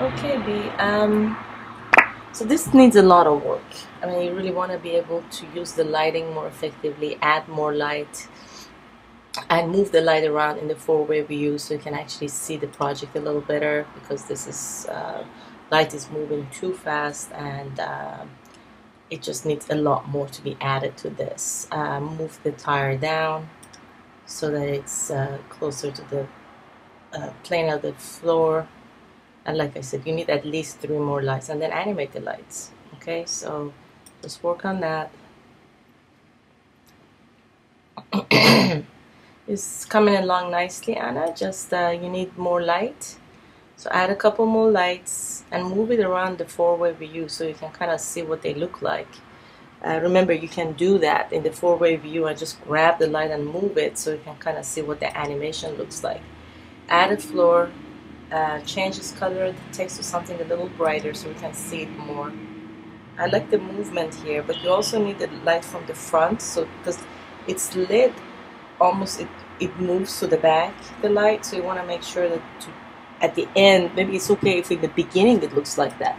Okay, B. So this needs a lot of work. I mean, you really want to be able to use the lighting more effectively, add more light, and move the light around in the four-way view so you can actually see the project a little better, because this is light is moving too fast, and it just needs a lot more to be added to this. Move the tire down so that it's closer to the plane of the floor. And like I said, you need at least 3 more lights, and then animate the lights. Okay, so just work on that. It's coming along nicely, Anna. Just you need more light. So add a couple more lights and move it around the four-way view so you can kind of see what they look like. Remember, you can do that in the four-way view and just grab the light and move it so you can kind of see what the animation looks like. Add a floor. Change its color, the text to something a little brighter so we can see it more. I like the movement here, but you also need the light from the front, so because it's lit, almost it moves to the back, the light, so you want to make sure that at the end, maybe it's okay if in the beginning it looks like that,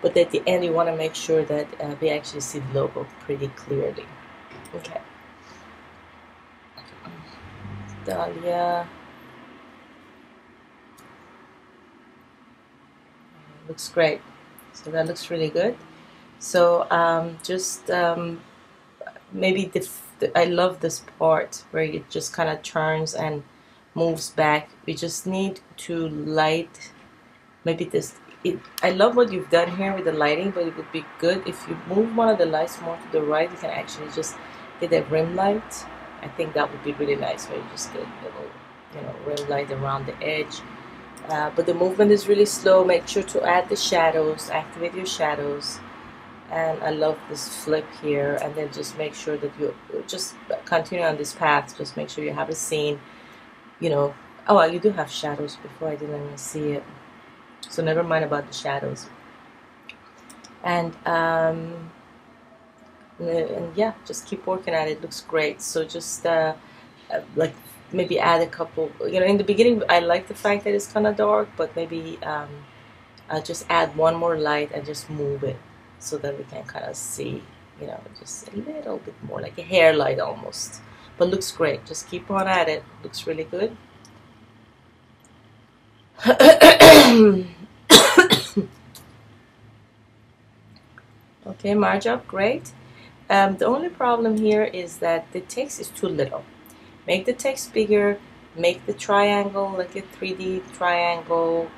but at the end you want to make sure that we actually see the logo pretty clearly. Okay. Dahlia. Looks great. So that looks really good. So maybe I love this part where it just kind of turns and moves back. We just need to light maybe this. I love what you've done here with the lighting, but it would be good if you move one of the lights more to the right. You can actually just get a rim light. I think that would be really nice, where you just get a little, rim light around the edge. But the movement is really slow. Make sure to add the shadows, activate your shadows. And I love this flip here. And then just make sure that you just continue on this path. Just make sure you have a scene, oh, well, you do have shadows before. I didn't even see it. So never mind about the shadows. And yeah, just keep working at it. It looks great. So just like maybe add a couple, in the beginning I like the fact that it's kind of dark, but maybe just add one more light and just move it so that we can kind of see, just a little bit more, like a hair light almost. But looks great. Just keep on at it. Looks really good. Okay, Marjob, great. The only problem here is that the text is too little. Make the text bigger, make the triangle like a 3D triangle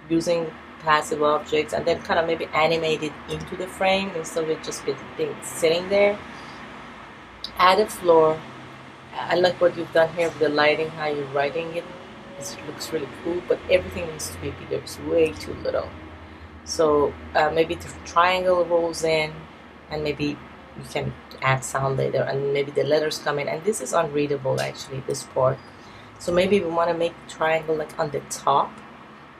using passive objects, and then kind of maybe animate it into the frame instead of it just being sitting there. Add a floor. I like what you've done here with the lighting, how you're writing it. It looks really cool, but everything needs to be bigger. It's way too little. So maybe the triangle rolls in, and maybe you can add sound later, and maybe the letters come in, and this is unreadable actually, this part. So maybe we want to make the triangle like on the top,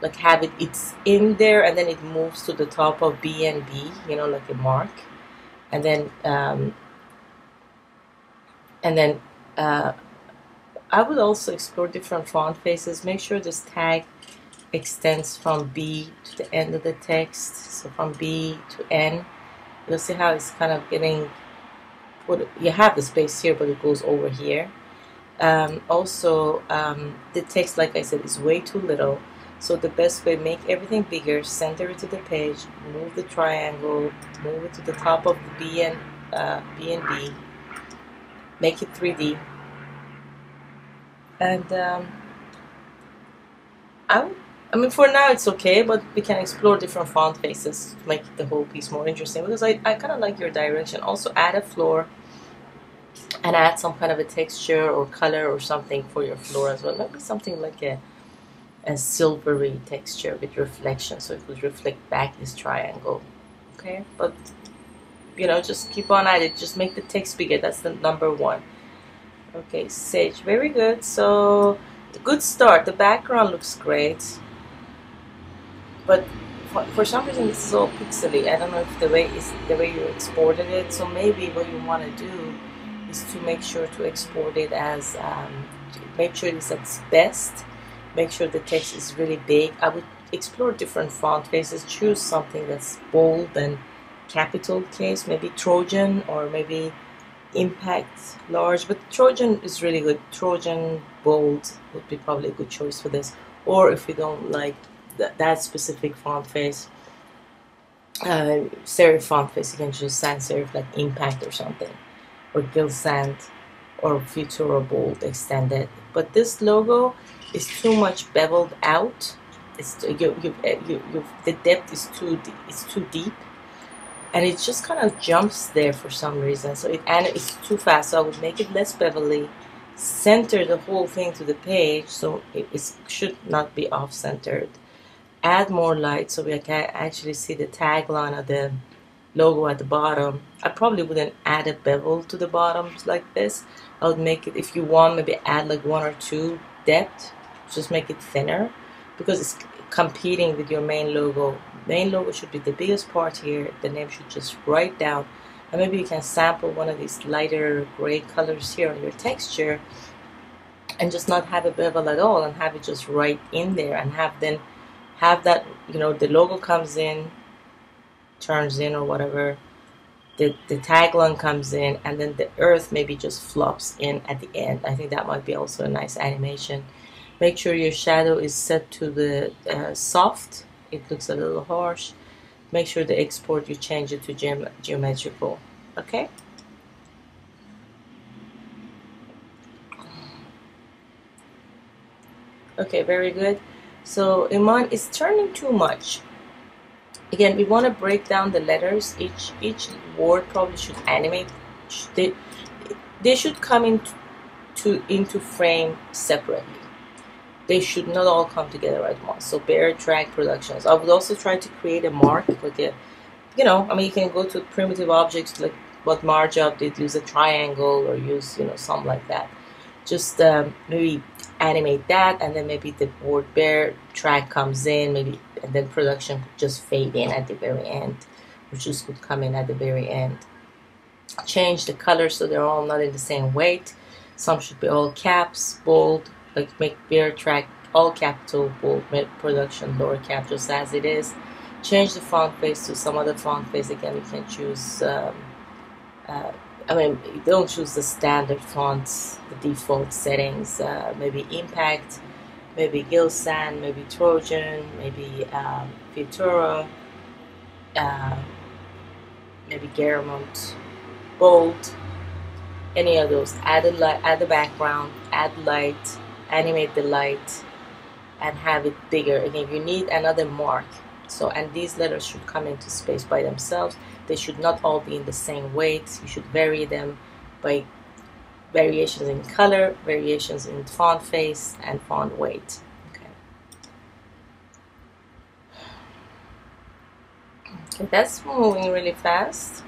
like have it's in there and then it moves to the top of B and B, like a mark. And then I would also explore different font faces. Make sure this tag extends from B to the end of the text, so from B to N. You'll see how it's kind of getting, you have the space here, but it goes over here. Also, the text, like I said, is way too little. So the best way, make everything bigger, center it to the page, move the triangle, move it to the top of the B and B, make it 3D. And I mean, for now it's okay, but we can explore different font faces to make the whole piece more interesting, because I kind of like your direction. Also add a floor and add some kind of a texture or color or something for your floor as well. Maybe something like a silvery texture with reflection, so it would reflect back this triangle. Okay, but just keep on at it. Just make the text bigger. That's the number one. Okay, Sage, very good. So good start. The background looks great, but for some reason this is all pixely. I don't know if the way you exported it. So maybe what you want to do is to make sure to export it as make sure it's at its best. Make sure the text is really big. I would explore different font faces. Choose something that's bold and capital case, maybe Trojan or maybe Impact large, but Trojan is really good. Trojan bold would be probably a good choice for this. Or if you don't like that specific font face, serif font face, you can choose sans serif like Impact or something, or Gill Sans or Futura bold extended. But this logo is too much beveled out. It's the depth is too deep, and it just kind of jumps there for some reason. So it's too fast. So I would make it less bevelly, center the whole thing to the page, so it should not be off-centered. Add more light so we can actually see the tagline of the logo at the bottom. I probably wouldn't add a bevel to the bottom like this. I would make it, if you want, maybe add like 1 or 2 depth. Just make it thinner because it's competing with your main logo. Main logo should be the biggest part here. The name should just write down, and maybe you can sample one of these lighter gray colors here on your texture and just not have a bevel at all, and have it just right in there, and have that, you know, the logo comes in, turns in or whatever, the tagline comes in, and then the earth maybe just flops in at the end. I think that might be also a nice animation. Make sure your shadow is set to the soft. It looks a little harsh. Make sure the export, you change it to geometrical. Okay? Okay, very good. So Iman is turning too much. Again, we want to break down the letters. Each word probably should animate. They should come into frame separately. They should not all come together at once. So Bear Track Productions. I would also try to create a mark, like a, you know, I mean, you can go to primitive objects like what Marjup did, use a triangle or use, you know, something like that. Just maybe animate that, and then maybe the word Bear Track comes in, maybe, and then production could just fade in at the very end, or just could come in at the very end. Change the colors so they're all not in the same weight. Some should be all caps, bold, like make Bear Track all capital, bold, production lower cap, just as it is. Change the font face to some other font face. Again, you can choose I mean, don't choose the standard fonts, the default settings. Maybe Impact, maybe Gill Sans, maybe Trojan, maybe Futura, maybe Garamond, bold, any of those. Add the background, add light, animate the light, and have it bigger. Again, you need another mark. So, and these letters should come into space by themselves. They should not all be in the same weight. You should vary them by variations in color, variations in font face, and font weight. Okay, that's moving really fast.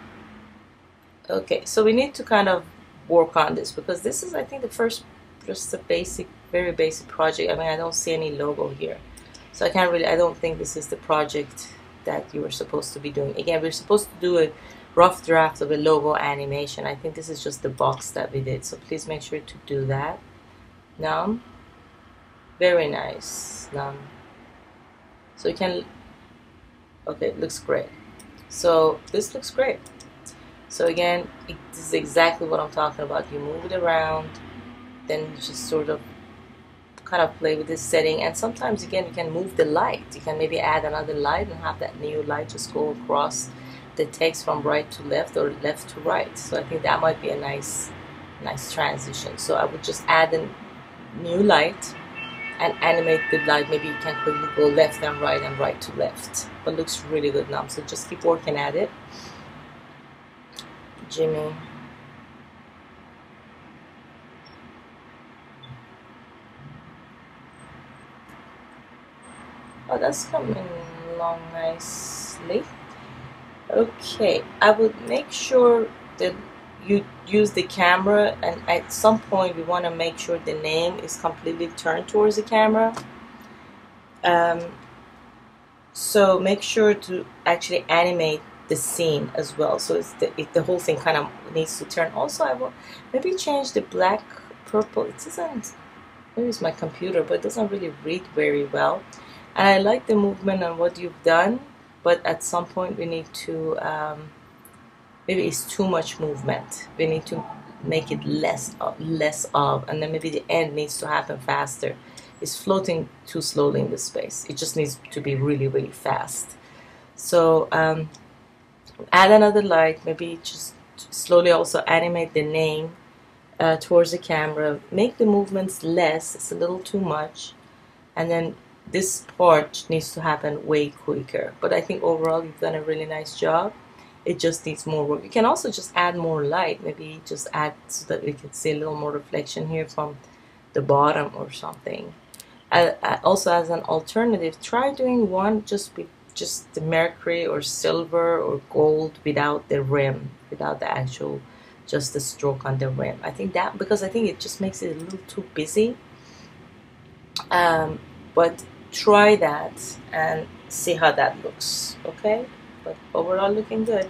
Okay, so we need to kind of work on this, because this is, I think, the first, just a basic, very basic project. I mean, I don't see any logo here. So I don't think this is the project that you were supposed to be doing. Again, we're supposed to do a rough draft of a logo animation. I think this is just the box that we did. So please make sure to do that. Now, very nice. Now, so you can, okay, it looks great. So this looks great. So again, this is exactly what I'm talking about. You move it around, then you just sort of kind of play with this setting, and sometimes again you can move the light. You can maybe add another light and have that new light just go across the text from right to left or left to right. So I think that might be a nice transition. So I would just add a new light and animate the light. Maybe you can quickly go left and right to left, but looks really good now. So just keep working at it. Jimmy. Oh, that's coming along nicely. Okay, I would make sure that you use the camera, and at some point we want to make sure the name is completely turned towards the camera. So make sure to actually animate the scene as well. So the whole thing kind of needs to turn. Also, I will maybe change the black purple. It doesn't. Maybe it's my computer, but it doesn't really read very well. And I like the movement and what you've done, but at some point we need to, maybe it's too much movement. We need to make it less of, and then maybe the end needs to happen faster. It's floating too slowly in the space. It just needs to be really, really fast. So add another light, maybe just slowly also animate the name towards the camera. Make the movements less, it's a little too much. And then this part needs to happen way quicker. But I think overall you've done a really nice job. It just needs more work. You can also just add more light. Maybe just add so that we can see a little more reflection here from the bottom or something. Also, as an alternative, try doing one just the mercury or silver or gold without the rim, without the actual, just the stroke on the rim. I think that, because I think it just makes it a little too busy. But try that and see how that looks. Okay, but overall looking good.